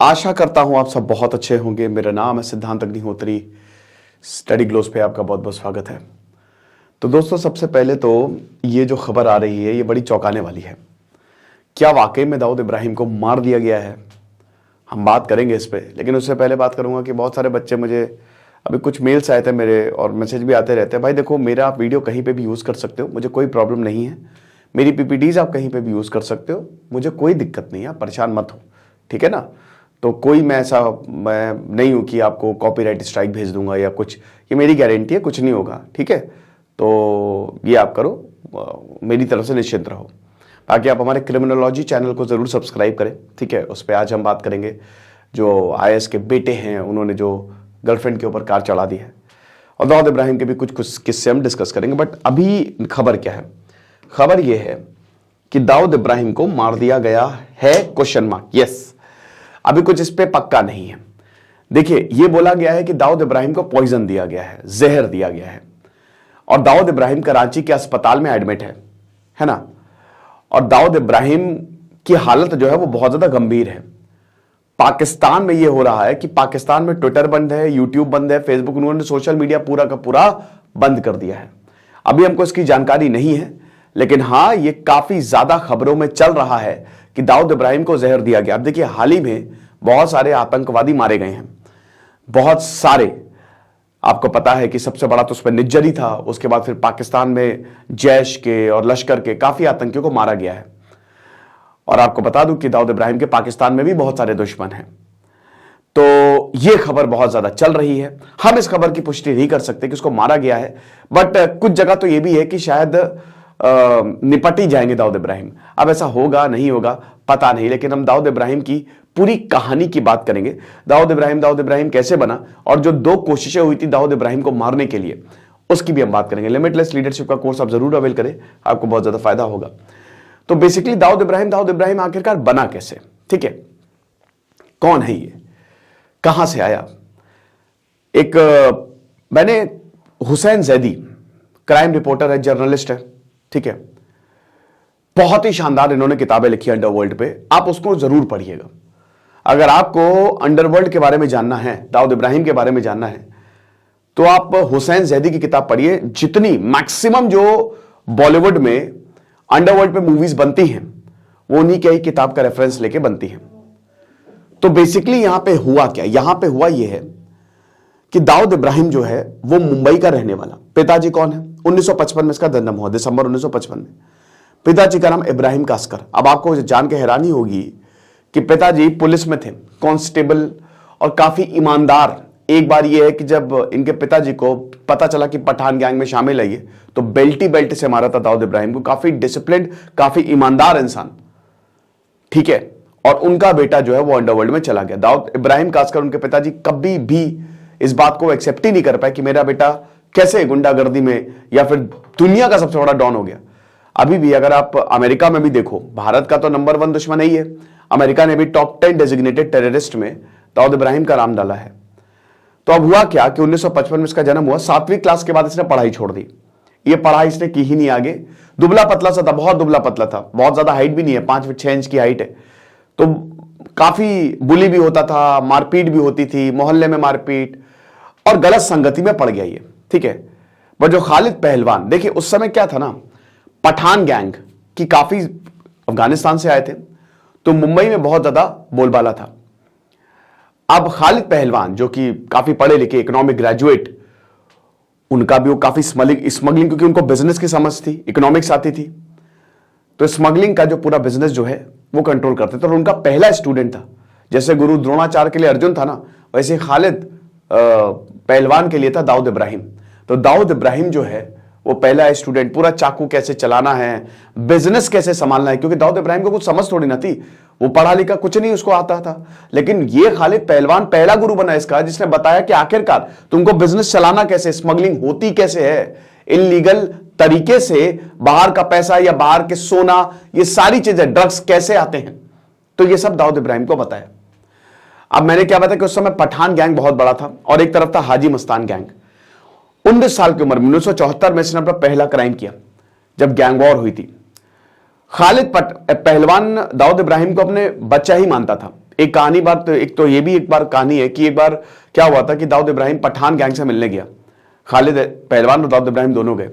आशा करता हूं आप सब बहुत अच्छे होंगे। मेरा नाम है सिद्धांत अग्निहोत्री। स्टडी ग्लोस पे आपका बहुत बहुत स्वागत है। तो दोस्तों, सबसे पहले तो ये जो खबर आ रही है ये बड़ी चौंकाने वाली है। क्या वाकई में दाऊद इब्राहिम को मार दिया गया है? हम बात करेंगे इस पे, लेकिन उससे पहले बात करूंगा कि बहुत सारे बच्चे मुझे अभी कुछ मेल्स आए थे मेरे और मैसेज भी आते रहते हैं। भाई देखो, मेरा आप वीडियो कहीं पे भी यूज़ कर सकते हो, मुझे कोई प्रॉब्लम नहीं है। मेरी पीपीटीज आप कहीं पे भी यूज़ कर सकते हो, मुझे कोई दिक्कत नहीं है। आप परेशान मत हो, ठीक है ना? तो कोई मैं नहीं हूँ कि आपको कॉपीराइट स्ट्राइक भेज दूंगा या कुछ। ये मेरी गारंटी है, कुछ नहीं होगा, ठीक है? तो ये आप करो, मेरी तरफ से निश्चिंत रहो। बाकी आप हमारे क्रिमिनोलॉजी चैनल को ज़रूर सब्सक्राइब करें, ठीक है? उस पर आज हम बात करेंगे जो आईएएस के बेटे हैं, उन्होंने जो गर्लफ्रेंड के ऊपर कार चढ़ा दी है, और दाऊद इब्राहिम के भी कुछ किस्से हम डिस्कस करेंगे। बट अभी खबर क्या है? खबर यह है कि दाऊद इब्राहिम को मार दिया गया है, क्वेश्चन मार्क। यस, अभी कुछ इस पे पक्का नहीं है। देखिए, यह बोला गया है कि दाऊद इब्राहिम को पॉइजन दिया गया है, जहर दिया गया है, और दाऊद इब्राहिम कराची के अस्पताल में एडमिट है ना? और दाऊद इब्राहिम की हालत जो है वो बहुत ज्यादा गंभीर है। पाकिस्तान में यह हो रहा है कि पाकिस्तान में ट्विटर बंद है, यूट्यूब बंद है, फेसबुक, उन्होंने सोशल मीडिया पूरा का पूरा बंद कर दिया है। अभी हमको इसकी जानकारी नहीं है, लेकिन हां, ये काफी ज्यादा खबरों में चल रहा है कि दाऊद इब्राहिम को जहर दिया गया। अब देखिए, हाल ही में बहुत सारे आतंकवादी मारे गए हैं, बहुत सारे। आपको पता है कि सबसे बड़ा तो उस पर निज्जर ही था, उसके बाद फिर पाकिस्तान में जैश के और लश्कर के काफी आतंकियों को मारा गया है। और आपको बता दूं कि दाऊद इब्राहिम के पाकिस्तान में भी बहुत सारे दुश्मन हैं। तो यह खबर बहुत ज्यादा चल रही है। हम इस खबर की पुष्टि नहीं कर सकते कि उसको मारा गया है, बट कुछ जगह तो यह भी है कि शायद निपट ही जाएंगे दाऊद इब्राहिम। अब ऐसा होगा नहीं होगा पता नहीं, लेकिन हम दाऊद इब्राहिम की पूरी कहानी की बात करेंगे। दाऊद इब्राहिम कैसे बना, और जो 2 कोशिशें हुई थी दाऊद इब्राहिम को मारने के लिए, उसकी भी हम बात करेंगे। लिमिटलेस लीडरशिप का कोर्स आप जरूर अवेल करें, आपको बहुत ज्यादा फायदा होगा। तो बेसिकली दाऊद इब्राहिम आखिरकार बना कैसे, ठीक है? कौन है ये, कहां से आया? मैंने हुसैन जैदी, क्राइम रिपोर्टर है, जर्नलिस्ट है, ठीक है? बहुत ही शानदार इन्होंने किताबें लिखी है अंडरवर्ल्ड पे, आप उसको जरूर पढ़िएगा। अगर आपको अंडरवर्ल्ड के बारे में जानना है, दाऊद इब्राहिम के बारे में जानना है, तो आप हुसैन जैदी की किताब पढ़िए। जितनी मैक्सिमम जो बॉलीवुड में अंडरवर्ल्ड पे मूवीज बनती हैं, वो उन्हीं के ही किताब का रेफरेंस लेके बनती हैं। तो बेसिकली यहां पे हुआ क्या? यहां पे हुआ यह है कि दाऊद इब्राहिम जो है वो मुंबई का रहने वाला। पिताजी कौन है? 1955 में इसका जन्म हुआ, दिसंबर 1955 में। पिताजी का नाम इब्राहिम कास्कर। अब आपको जान के हैरानी होगी कि पिताजी पुलिस में थे, कांस्टेबल, और काफी ईमानदार। एक बार यह है कि जब इनके पिताजी को पता चला कि पठान गैंग में शामिल है ये, तो बेल्ट से मारा था दाऊद इब्राहिम को। काफी डिसिप्लिन्ड, काफी ईमानदार इंसान, ठीक है? और उनका बेटा जो है वो अंडरवर्ल्ड में चला गया। दाऊद इब्राहिम कास्कर, उनके पिताजी कभी भी इस बात को एक्सेप्ट ही नहीं कर पाए कि मेरा बेटा कैसे गुंडागर्दी में या फिर दुनिया का सबसे बड़ा डॉन हो गया। अभी भी अगर आप अमेरिका में भी देखो, भारत का तो नंबर 1 दुश्मन ही है। अमेरिका ने भी टॉप 10 डेजिग्नेटेड टेररिस्ट में दाऊद इब्राहिम का नाम डाला है। तो अब हुआ क्या कि 1955 में इसका जन्म हुआ। 7वीं क्लास के बाद इसने पढ़ाई छोड़ दी। ये पढ़ाई इसने की ही नहीं आगे। दुबला पतला सा था, बहुत दुबला पतला था, बहुत ज्यादा हाइट भी नहीं है, 5 फीट 6 इंच की हाइट है। तो काफी बुली भी होता था, मारपीट भी होती थी, मोहल्ले में मारपीट, और गलत संगति में पड़ गया ये, ठीक है? बट जो खालिद पहलवान, देखिए उस समय क्या था ना, पठान गैंग की काफी अफगानिस्तान से आए थे, तो मुंबई में बहुत ज्यादा बोलबाला था। अब खालिद पहलवान जो कि काफी पढ़े लिखे, इकोनॉमिक ग्रेजुएट, उनका भी वो काफी स्मगलिंग, क्योंकि उनको बिजनेस की समझ थी, इकोनॉमिक्स आती थी, तो स्मगलिंग का जो पूरा बिजनेस जो है वो कंट्रोल करते थे। और उनका पहला स्टूडेंट था, जैसे गुरु द्रोणाचार्य के लिए अर्जुन था ना, वैसे खालिद पहलवान के लिए था दाऊद इब्राहिम। तो दाऊद इब्राहिम जो है वो पहला स्टूडेंट, पूरा चाकू कैसे चलाना है, बिजनेस कैसे संभालना है, क्योंकि दाऊद इब्राहिम को कुछ समझ थोड़ी ना थी, वो पढ़ा लिखा कुछ नहीं उसको आता था। लेकिन ये खालिद पहलवान पहला गुरु बना इसका, जिसने बताया कि आखिरकार तुमको बिजनेस चलाना कैसे, स्मगलिंग होती कैसे है, इलीगल तरीके से बाहर का पैसा या बाहर के सोना, ये सारी चीजें, ड्रग्स कैसे आते हैं, तो ये सब दाऊद इब्राहिम को बताया। अब मैंने क्या बताया कि उस समय पठान गैंग बहुत बड़ा था, और एक तरफ था हाजी मस्तान गैंग। 19 साल की उम्र में 1974 में इसने अपना पहला क्राइम किया, जब गैंग वॉर हुई थी। खालिद पहलवान दाऊद इब्राहिम को अपने बच्चा ही मानता था, एक कहानी बात, एक तो ये भी एक बार कहानी है कि एक बार क्या हुआ था कि दाऊद इब्राहिम पठान गैंग से मिलने गया। खालिद पहलवान और दाऊद इब्राहिम दोनों गए।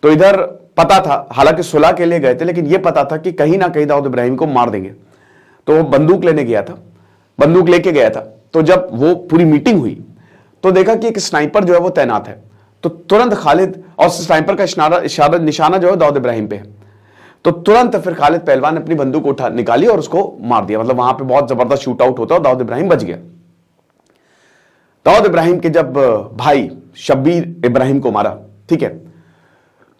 तो इधर पता था, हालांकि सुलह के लिए गए थे, लेकिन यह पता था कि कहीं ना कहीं दाऊद इब्राहिम को मार देंगे। तो वो बंदूक लेने गया था, बंदूक लेके गया था। तो जब वो पूरी मीटिंग हुई तो देखा कि एक स्नाइपर जो है वो तैनात है। तो तुरंत खालिद, और स्नाइपर का इशारा निशाना जो है दाऊद इब्राहिम पे है। तो तुरंत फिर खालिद पहलवान ने अपनी बंदूक उठा निकाली और उसको मार दिया। मतलब वहां पे बहुत जबरदस्त शूट आउट होता है और दाऊद इब्राहिम बच गया। दाऊद इब्राहिम के जब भाई शब्बीर इब्राहिम को मारा, ठीक है,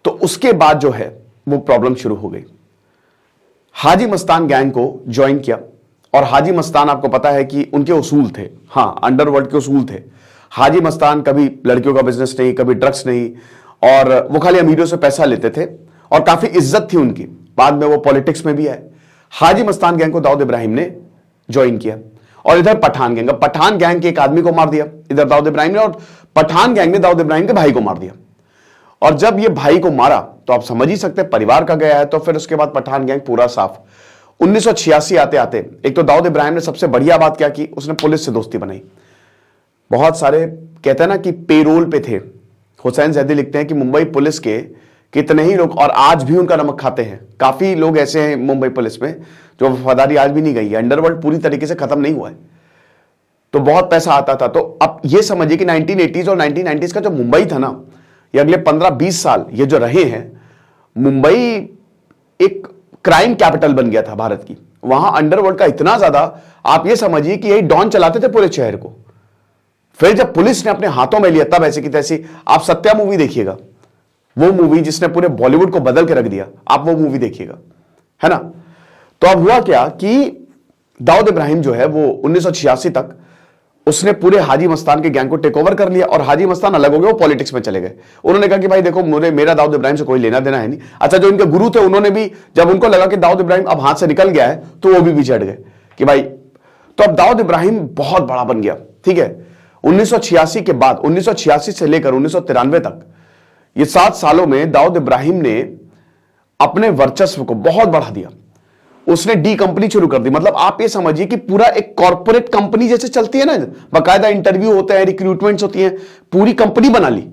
तो उसके बाद जो है वो प्रॉब्लम शुरू हो गई। हाजी मस्तान गैंग को ज्वाइन किया। और हाजी मस्तान आपको पता है कि उनके उसूल थे, हाँ, अंडरवर्ल्ड के उसूल थे। हाजी मस्तान कभी लड़कियों का बिजनेस नहीं, कभी ड्रग्स नहीं, और वो खाली अमीरों से पैसा लेते थे और काफी इज्जत थी उनकी। बाद में वो पॉलिटिक्स में भी आए। हाजी मस्तान गैंग को दाऊद इब्राहिम ने ज्वाइन किया। और इधर पठान गैंग, पठान गैंग के एक आदमी को मार दिया इधर दाऊद इब्राहिम ने, और पठान गैंग ने दाऊद इब्राहिम के भाई को मार दिया। और जब ये भाई को मारा तो आप समझ ही सकते हैं परिवार का गया है। तो फिर उसके बाद पठान गैंग पूरा साफ। 1986 आते आते एक तो दाऊद इब्राहिम ने सबसे बढ़िया बात क्या की, उसने पुलिस से दोस्ती बनाई। बहुत सारे कहते हैं ना कि पेरोल पे थे। हुसैन जैदी लिखते हैं कि मुंबई पुलिस के कितने ही लोग, और आज भी उनका नमक खाते हैं, काफी लोग ऐसे हैं मुंबई पुलिस में जो वफादारी आज भी नहीं गई है। अंडरवर्ल्ड पूरी तरीके से खत्म नहीं हुआ है। तो बहुत पैसा आता था। तो अब ये समझिए कि 1980s और 1990s का जो मुंबई था ना, ये अगले 15-20 साल ये जो रहे हैं, मुंबई एक क्राइम कैपिटल बन गया था भारत की। वहां अंडरवर्ल्ड का इतना ज्यादा, आप ये समझिए कि यही डॉन चलाते थे पूरे शहर को। फिर जब पुलिस ने अपने हाथों में लिया तब ऐसी की तैसी। आप सत्या मूवी देखिएगा, वो मूवी जिसने पूरे बॉलीवुड को बदल के रख दिया, आप वो मूवी देखिएगा, है ना। तो अब हुआ क्या कि दाऊद इब्राहिम जो है वो 1986 तक उसने पूरे हाजी मस्तान के गैंग को टेक ओवर कर लिया। और हाजी मस्तान अलग हो गए, वो पॉलिटिक्स में चले गए। उन्होंने कहा कि भाई देखो, मेरा दाऊद इब्राहिम से कोई लेना देना है नहीं। अच्छा, जो इनके गुरु थे उन्होंने भी, जब उनको लगा कि दाऊद इब्राहिम अब हाथ से निकल गया है, तो वो भी चढ़ गए कि भाई। तो अब दाऊद इब्राहिम बहुत बड़ा बन गया, ठीक है। 1986 के बाद, 1986 से लेकर 1993 तक, ये 7 सालों में दाऊद इब्राहिम ने अपने वर्चस्व को बहुत बढ़ा दिया। उसने डी कंपनी शुरू कर दी। मतलब आप ये समझिए कि पूरा एक कॉर्पोरेट कंपनी जैसे चलती है ना, बाकायदा इंटरव्यू होते हैं, रिक्रूटमेंट्स होती हैं, पूरी कंपनी बना ली,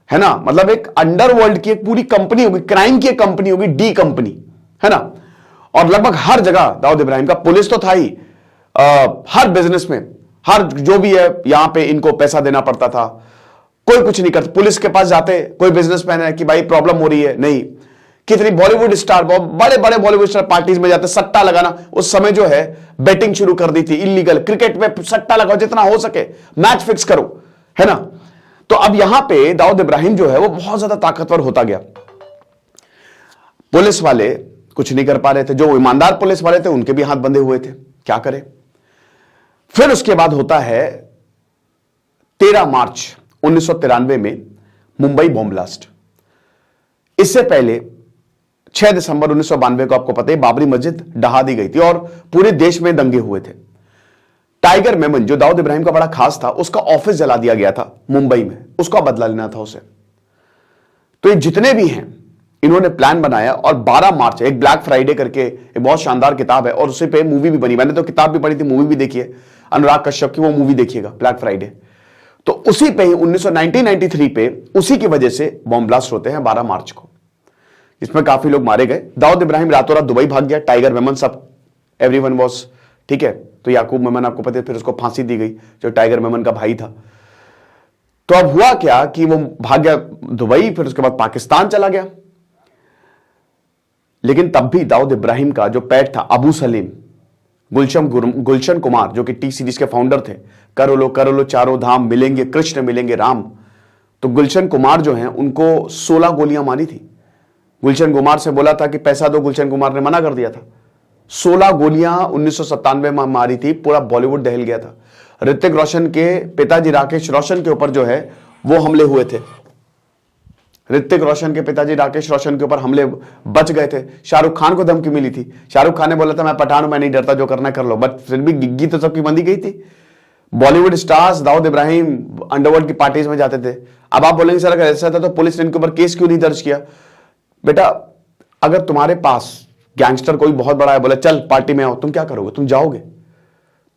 है ना। मतलब एक अंडरवर्ल्ड की एक पूरी कंपनी होगी, क्राइम की एक कंपनी होगी, डी कंपनी, है ना। और लगभग हर जगह दाऊद इब्राहिम का, पुलिस तो था ही, हर बिजनेस में, हर जो भी है, यहां पे इनको पैसा देना पड़ता था। कोई कुछ नहीं करता। पुलिस के पास जाते कोई बिजनेसमैन है कि भाई प्रॉब्लम हो रही है, नहीं। कितनी बॉलीवुड स्टार, बड़े बड़े बॉलीवुड स्टार पार्टीज में जाते, सट्टा लगाना। उस समय जो है बेटिंग शुरू कर दी थी, इलीगल। क्रिकेट में सट्टा लगाओ जितना हो सके, मैच फिक्स करो, है ना। तो अब यहां पे दाऊद इब्राहिम जो है वो बहुत ज्यादा ताकतवर होता गया। पुलिस वाले कुछ नहीं कर पा रहे थे, जो ईमानदार पुलिस वाले थे उनके भी हाथ बंधे हुए थे, क्या करें। फिर उसके बाद होता है 13 मार्च 1993 में मुंबई बॉम्ब ब्लास्ट। इससे पहले 6 दिसंबर 1992 को आपको पता है बाबरी मस्जिद ढहा दी गई थी और पूरे देश में दंगे हुए थे। टाइगर मेमन जो दाऊद इब्राहिम का बड़ा खास था, उसका ऑफिस जला दिया गया था मुंबई में, उसका बदला लेना था उसे। तो ये जितने भी हैं इन्होंने प्लान बनाया और 12 मार्च, एक ब्लैक फ्राइडे करके एक बहुत शानदार किताब है और उसी पे मूवी भी बनी। मैंने तो किताब भी पढ़ी थी, मूवी भी देखी है, अनुराग कश्यप की वो मूवी देखिएगा, ब्लैक फ्राइडे। तो उसी पे ही 1993 पे उसी की वजह से बॉम्ब ब्लास्ट होते हैं 12 मार्च को, जिसमें काफी लोग मारे गए। दाऊद इब्राहिम रातों रात दुबई भाग गया, टाइगर मेमन सब, एवरीवन वाज, ठीक है। तो याकूब मेमन आपको पता है, फिर उसको फांसी दी गई, जो टाइगर मेमन का भाई था। तो अब हुआ क्या कि वो भाग गया दुबई, फिर उसके बाद पाकिस्तान चला गया। लेकिन तब भी दाऊद इब्राहिम का जो पैट था, अबू सलीम, गुलशन कुमार जो कि टी सीरीज के फाउंडर थे, करो लो चारों धाम, मिलेंगे कृष्ण मिलेंगे राम। तो गुलशन कुमार जो हैं उनको 16 गोलियां मारी थी। गुलशन कुमार से बोला था कि पैसा दो, गुलशन कुमार ने मना कर दिया था। 16 गोलियां 1997 में मारी थी, पूरा बॉलीवुड दहल गया था। ऋतिक रोशन के पिताजी राकेश रोशन के ऊपर जो है वो हमले हुए थे। ऋतिक रोशन के पिताजी राकेश रोशन के ऊपर हमले, बच गए थे। शाहरुख खान को धमकी मिली थी, शाहरुख खान ने बोला था मैं पठान हूं, मैं नहीं डरता, जो करना कर लो, बट फिर भी गिग्गी तो सबकी बंदी गई थी। बॉलीवुड स्टार्स दाऊद इब्राहिम अंडरवर्ल्ड की पार्टीज में जाते थे। अब आप बोलेंगे सर अगर ऐसा था तो पुलिस ने इनके ऊपर केस क्यों नहीं दर्ज किया? बेटा, अगर तुम्हारे पास गैंगस्टर कोई बहुत बड़ा है, बोले चल पार्टी में आओ, तुम क्या करोगे? तुम जाओगे?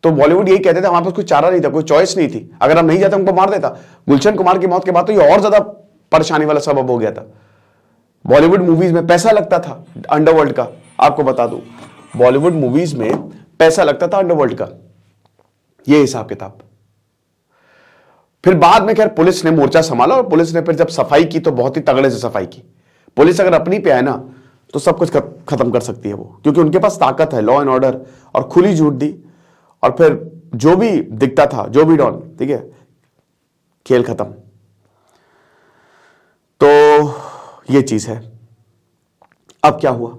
तो बॉलीवुड यही कहते थे हमारे पास कोई चारा नहीं था, कोई चॉइस नहीं थी, अगर हम नहीं जाते हमको मार देता। गुलशन कुमार की मौत के बाद तो ये और ज्यादा परेशानी वाला सबब हो गया था। बॉलीवुड मूवीज में पैसा लगता था अंडरवर्ल्ड का, आपको बता दूं बॉलीवुड मूवीज में पैसा लगता था अंडरवर्ल्ड का, ये हिसाब किताब। फिर बाद में खैर पुलिस ने मोर्चा संभाला और पुलिस ने फिर जब सफाई की तो बहुत ही तगड़े से सफाई की। पुलिस अगर अपनी पे है ना तो सब कुछ खत्म कर सकती है वो, क्योंकि उनके पास ताकत है, लॉ एंड ऑर्डर, और खुली झूठ दी और फिर जो भी दिखता था, जो भी डॉन, ठीक है, खेल खत्म। तो ये चीज है। अब क्या हुआ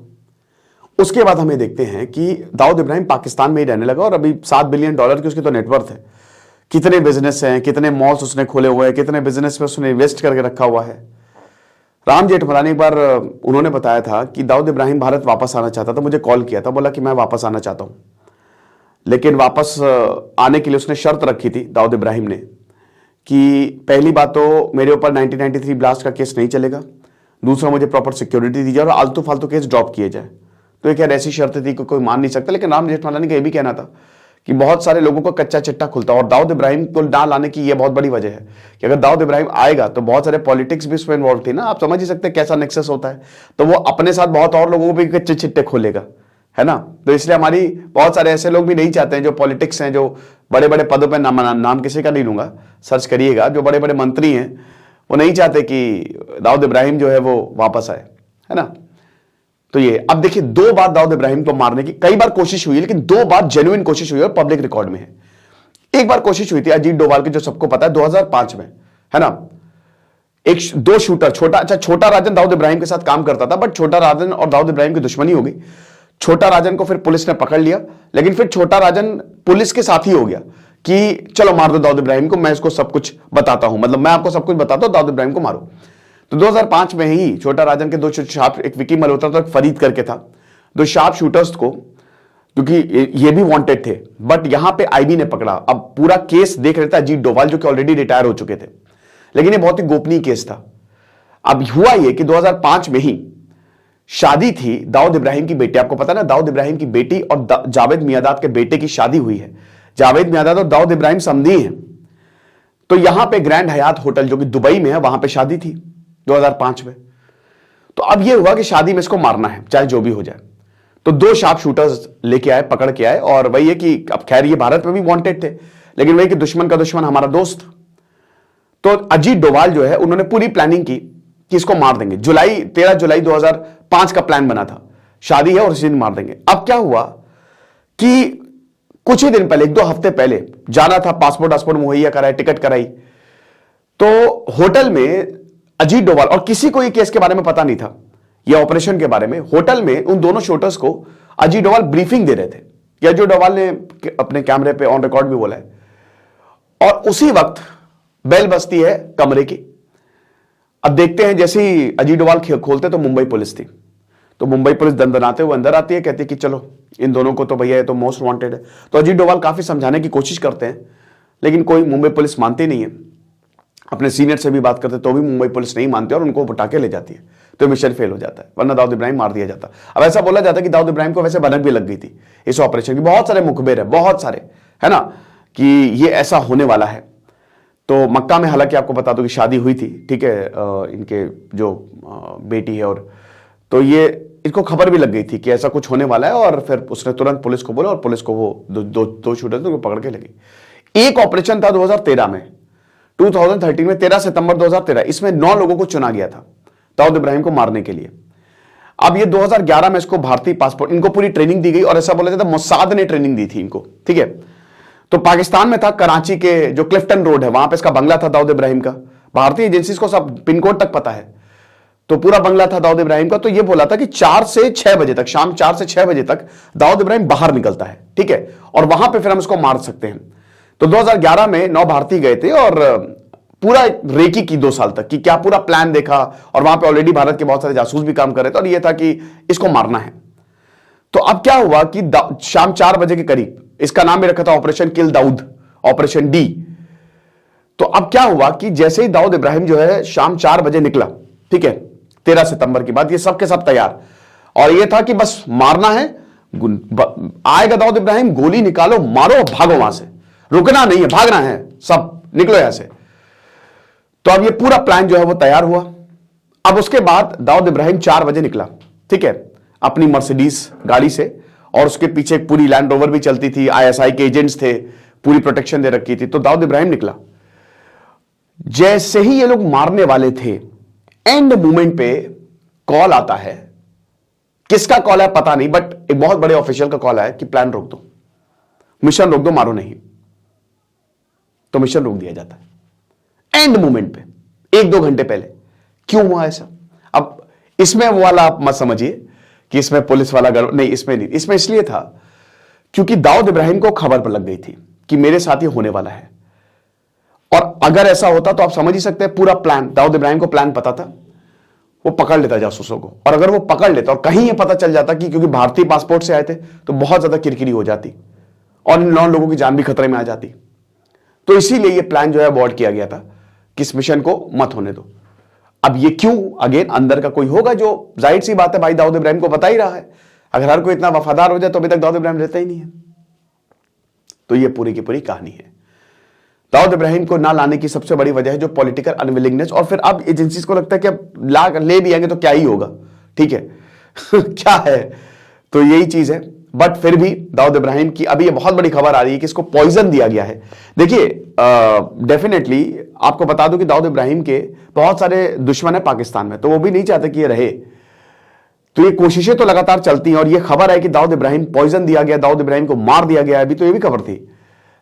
उसके बाद हमें देखते हैं कि दाऊद इब्राहिम पाकिस्तान में ही रहने लगा और अभी $7 बिलियन की उसकी तो नेटवर्थ है। कितने बिजनेस हैं, कितने मॉल्स उसने खोले हुए हैं, कितने बिजनेस में उसने इन्वेस्ट करके रखा हुआ है। राम जेठमलानी एक बार उन्होंने बताया था कि दाऊद इब्राहिम भारत वापस आना चाहता था, मुझे कॉल किया था, बोला कि मैं वापस आना चाहता हूं, लेकिन वापस आने के लिए उसने शर्त रखी थी दाऊद इब्राहिम ने कि पहली बात तो मेरे ऊपर 1993 ब्लास्ट का केस नहीं चलेगा, दूसरा मुझे प्रॉपर सिक्योरिटी दी जाए और आलतू फालतू केस ड्रॉप किए जाए। तो एक ऐसी शर्त थी कि कोई मान नहीं सकता। लेकिन राम जेठमलानी का यह भी कहना था कि बहुत सारे लोगों को कच्चा चिट्टा खुलता और दाऊद इब्राहिम को ना लाने की यह बहुत बड़ी वजह है कि अगर दाऊद इब्राहिम आएगा तो बहुत सारे पॉलिटिक्स भी उसमें इन्वॉल्व थी ना, आप समझ ही सकते हैं कैसा नेक्सस होता है। तो वो अपने साथ बहुत और लोगों को भी कच्चे चिट्टे खोलेगा, है ना। तो इसलिए हमारी बहुत सारे ऐसे लोग भी नहीं चाहते हैं जो पॉलिटिक्स हैं, जो बड़े बड़े पदों पर, नाम किसी का नहीं लूंगा, सर्च करिएगा, जो बड़े बड़े मंत्री हैं वो नहीं चाहते कि दाऊद इब्राहिम जो है वो वापस आए, है ना। तो ये अब देखिए 2 बार दाऊद इब्राहिम को मारने की कई बार कोशिश हुई है, लेकिन 2 बार जेन्युइन कोशिश हुई और पब्लिक रिकॉर्ड में है। एक बार कोशिश हुई थी अजीत डोभाल की, जो सबको पता है, 2005 में, है ना। 2 शूटर, छोटा राजन दाऊद इब्राहिम के साथ काम करता था, बट छोटा राजन और दाऊद इब्राहिम की दुश्मनी हो गई। छोटा राजन को फिर पुलिस ने पकड़ लिया, लेकिन फिर छोटा राजन पुलिस के साथ ही हो गया कि चलो मार दो दाऊद इब्राहिम को, मैं इसको सब कुछ बताता हूं, मतलब मैं आपको सब कुछ बताता हूं, दाऊद इब्राहिम को मारो। तो 2005 में ही छोटा राजन के 2 शार्प, एक विकी मल्होत्रा था, एक फरीद करके था, 2 शार्प शूटर्स को, क्योंकि ये भी वांटेड थे, बट यहां पे आईबी ने पकड़ा। अब पूरा केस देख रहे थे अजीत डोभाल, जो कि ऑलरेडी रिटायर हो चुके थे, लेकिन ये बहुत ही गोपनीय केस था। अब हुआ ये कि 2005 में ही शादी थी दाऊद इब्राहिम की बेटी, आपको पता ना, दाऊद इब्राहिम की बेटी और जावेद मियादाद के बेटे की शादी हुई है। जावेद मियादाद और दाऊद इब्राहिम समधी हैं। तो यहां पे ग्रैंड हयात होटल जो कि दुबई में है, वहां पे शादी थी 2005 में। तो अब यह हुआ कि शादी में इसको मारना है, चाहे जो भी हो जाए। तो 2 शार्प शूटर्स लेके आए, पकड़ के आए, और वही है कि अब खैर ये भारत में भी वांटेड थे, लेकिन वही कि दुश्मन का दुश्मन हमारा दोस्त। तो अजीत डोभाल जो है, उन्होंने पूरी प्लानिंग की कि इसको मार देंगे। 13 जुलाई 2005 का प्लान बना था, शादी है और इसी दिन मार देंगे। अब क्या हुआ कि कुछ ही दिन पहले, 1-2 हफ्ते पहले जाना था, पासपोर्ट मुहैया कराए, टिकट कराई, तो होटल में अजीत डोभाल, और किसी को ये केस के बारे में पता नहीं था, ये ऑपरेशन के बारे में, होटल में उन दोनों शूटर्स को अजीत डोभाल ब्रीफिंग दे रहे थे। या अजीत डोभाल ने अपने कैमरे पे ऑन रिकॉर्ड भी बोला है। और उसी वक्त बेल बजती है कमरे की। अब देखते हैं, जैसे ही अजीत डोभाल खोलते तो मुंबई पुलिस थी। तो मुंबई पुलिस दंदनाते हुए अंदर आती है, कहती है कि चलो इन दोनों को तो भैया ये तो मोस्ट वांटेड है। तो अजीत डोभाल काफी समझाने की कोशिश करते हैं, लेकिन कोई मुंबई पुलिस मानती नहीं है। अपने सीनियर से भी बात करते तो भी मुंबई पुलिस नहीं मानती और उनको उठा के ले जाती है। तो मिशन फेल हो जाता है, वरना दाऊद इब्राहिम मार दिया जाता। अब ऐसा बोला जाता है कि दाऊद इब्राहिम को वैसे भनक भी लग गई थी इस ऑपरेशन की। बहुत सारे मुखबिर है, बहुत सारे, है ना, कि ये ऐसा होने वाला है। तो मक्का में हालांकि आपको बता दो कि शादी हुई थी, ठीक है, इनके जो बेटी है, और तो ये इसको खबर भी लग गई थी कि ऐसा कुछ होने वाला है। और फिर उसने तुरंत पुलिस को बोला और पुलिस को वो दो शूटर थे, उनको पकड़ के लगी। एक ऑपरेशन था 2013 में, 2013 में 13 सितंबर 2013, इसमें 9 लोगों को चुना गया था दाऊद इब्राहिम को मारने के लिए। अब ये 2011 में इसको भारतीय पासपोर्ट, इनको पूरी ट्रेनिंग दी गई, और ऐसा बोला जाता है मोसाद ने ट्रेनिंग दी थी इनको, ठीक है। तो पाकिस्तान में था, कराची के जो क्लिफ्टन रोड है वहां पे इसका बंगला था दाऊद इब्राहिम का। भारतीय एजेंसीज को सब पिन कोड तक पता है, तो पूरा बंगला था दाऊद इब्राहिम का। तो ये बोला था कि 4 से 6 बजे तक, शाम 4 से 6 बजे तक दाऊद इब्राहिम बाहर निकलता है, ठीक है, और वहां पे फिर हम इसको मार सकते हैं। तो 2011 में 9 भारतीय गए थे और पूरा रेकी की 2 साल तक कि क्या पूरा प्लान देखा, और वहां पे ऑलरेडी भारत के बहुत सारे जासूस भी काम कर रहे थे, और ये था कि इसको मारना है। तो अब क्या हुआ कि शाम 4 बजे के करीब, इसका नाम भी रखा था ऑपरेशन किल दाऊद, ऑपरेशन डी। तो अब क्या हुआ कि जैसे ही दाऊद इब्राहिम जो है शाम 4 बजे निकला, ठीक है, 13 सितंबर की बात, ये सब के सब तैयार, और ये था कि बस मारना है, आएगा दाऊद इब्राहिम, गोली निकालो, मारो, भागो वहां से, रुकना नहीं है, भागना है, सब निकलो यहां से। तो अब ये पूरा प्लान जो है वो तैयार हुआ। अब उसके बाद दाऊद इब्राहिम 4 बजे निकला, ठीक है, अपनी मर्सिडीज गाड़ी से, और उसके पीछे एक पूरी लैंड रोवर भी चलती थी, आईएसआई के एजेंट्स थे, पूरी प्रोटेक्शन दे रखी थी। तो दाऊद इब्राहिम निकला। जैसे ही ये लोग मारने वाले थे, एंड मोमेंट पे कॉल आता है। किसका कॉल है पता नहीं, बट एक बहुत बड़े ऑफिशियल का कॉल है कि प्लान रोक दो, मिशन रोक दो, मारो नहीं। तो मिशन रोक दिया जाता है एंड मोमेंट पे, 1-2 घंटे पहले। क्यों हुआ ऐसा? अब इसमें वो वाला आप मत समझिए कि इसमें पुलिस वाला नहीं, इसमें नहीं, इसमें इसलिए था क्योंकि दाऊद इब्राहिम को खबर पर लग गई थी कि मेरे साथ ये होने वाला है। और अगर ऐसा होता तो आप समझ ही सकते हैं, पूरा प्लान, दाऊद इब्राहिम को प्लान पता था, वो पकड़ लेता जासूसों को। और अगर वो पकड़ लेता और कहीं ये पता चल जाता कि क्योंकि भारतीय पासपोर्ट से आए थे, तो बहुत ज्यादा किरकिरी हो जाती और इन 9 लोगों की जान भी खतरे में आ जाती। तो इसीलिए ये प्लान जो है अबॉर्ट किया गया था कि इस मिशन को मत होने दो। अब ये क्यों, अगेन अंदर का कोई होगा जो, जाहिर सी बात है भाई, दाऊद इब्राहिम को पता ही रहा है। अगर हर कोई इतना वफादार हो जाए तो अभी तक दाऊद इब्राहिम रहता ही नहीं है। तो ये पूरी की पूरी कहानी है। दाऊद इब्राहिम को ना लाने की सबसे बड़ी वजह है जो पॉलिटिकल अनविलिंगनेस, और फिर अब एजेंसीज को लगता है कि अब ले भी आएंगे तो क्या ही होगा, ठीक है क्या है, तो यही चीज है। बट फिर भी दाऊद इब्राहिम की अभी ये बहुत बड़ी खबर आ रही है कि इसको पॉइजन दिया गया है। देखिए डेफिनेटली आपको बता दूं कि दाऊद इब्राहिम के बहुत सारे दुश्मन है पाकिस्तान में, तो वो भी नहीं चाहते कि ये रहे। तो ये कोशिशें तो लगातार चलती हैं, और ये खबर है कि दाऊद इब्राहिम पॉइजन दिया गया, दाऊद इब्राहिम को मार दिया गया। अभी तो ये भी खबर थी,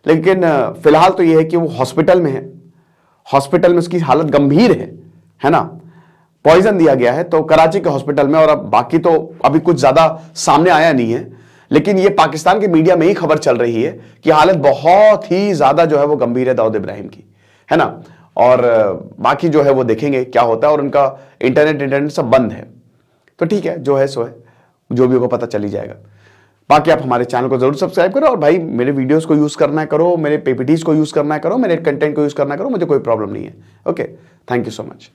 लेकिन फिलहाल तो ये है कि वो हॉस्पिटल में है, हॉस्पिटल में उसकी हालत गंभीर है ना, पॉइजन दिया गया है तो कराची के हॉस्पिटल में। और अब बाकी तो अभी कुछ ज्यादा सामने आया नहीं है, लेकिन ये पाकिस्तान के मीडिया में ही खबर चल रही है कि हालत बहुत ही ज्यादा जो है वो गंभीर है दाऊद इब्राहिम की, है ना। और बाकी जो है वो देखेंगे क्या होता है, और उनका इंटरनेट सब बंद है, तो ठीक है, जो है सो है, जो भी होगा पता चल ही जाएगा। बाकी आप हमारे चैनल को जरूर सब्सक्राइब करो, और भाई मेरे वीडियोस को यूज करना है करो, मेरे पीपीटीज को यूज करना है करो, मेरे कंटेंट को यूज करना है करो, मुझे कोई प्रॉब्लम नहीं है। Okay, thank you so much.